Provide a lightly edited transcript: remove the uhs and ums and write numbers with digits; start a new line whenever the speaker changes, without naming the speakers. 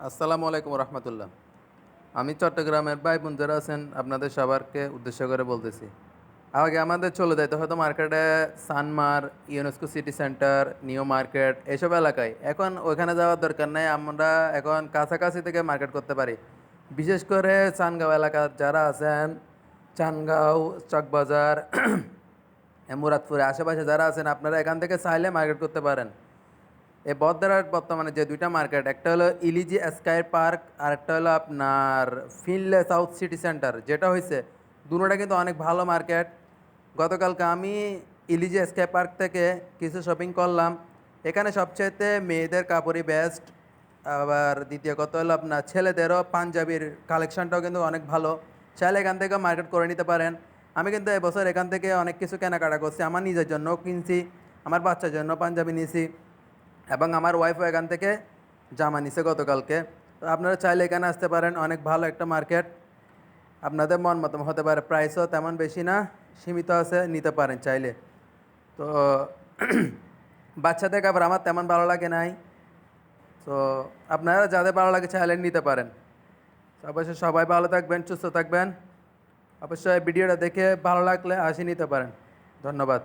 আসসালামু আলাইকুম রহমতুল্লাহ। আমি চট্টগ্রামের ভাই বোন যারা আছেন আপনাদের সবারকে উদ্দেশ্য করে বলতেছি। আগে আমাদের চলে যাইতে হয়তো মার্কেটে, Sanmar, UNESCO city centre, new market এসব এলাকায়। এখন ওইখানে যাওয়ার দরকার নাই, আমরা এখন কাছাকাছি থেকে মার্কেট করতে পারি। বিশেষ করে চানগাঁও এলাকার যারা আছেন, চানগাঁও, চকবাজার, মুরাদপুরে আশেপাশে যারা আছেন, আপনারা এখান থেকে চাইলে মার্কেট করতে পারেন। এই বদ্রার বর্তমানে যে দুইটা মার্কেট, একটা হলো ইলিজি স্কাই পার্ক আর একটা হলো আপনার ফিনলে সাউথ সিটি সেন্টার, যেটা হয়েছে দুটোটা কিন্তু অনেক ভালো মার্কেট। গতকালকে আমি ইলিজি স্কাই পার্ক থেকে কিছু শপিং করলাম। এখানে সবচাইতে মেয়েদের কাপড়ই বেস্ট। আবার দ্বিতীয় কথা হলো আপনার ছেলেদেরও পাঞ্জাবির কালেকশনটাও কিন্তু অনেক ভালো। চাইলে এখান থেকে মার্কেট করে নিতে পারেন। আমি কিন্তু এবছর এখান থেকে অনেক কিছু কেনাকাটা করছি, আমার নিজের জন্যও কিনছি, আমার বাচ্চার জন্য পাঞ্জাবি নিয়েছি, এবং আমার ওয়াইফও এখান থেকে জামা নিছে গতকালকে। তো আপনারা চাইলে এখানে আসতে পারেন, অনেক ভালো একটা মার্কেট। আপনাদের মন মতো হতে পারে, প্রাইসও তেমন বেশি না, সীমিত আছে, নিতে পারেন চাইলে। তো বাচ্চাদের কাপড় আমার তেমন ভালো লাগে নাই। তো আপনারা যাদের ভালো লাগে চাইলে নিতে পারেন। অবশ্যই সবাই ভালো থাকবেন, সুস্থ থাকবেন। অবশ্যই ভিডিওটা দেখে ভালো লাগলে আসি নিতে পারেন। ধন্যবাদ।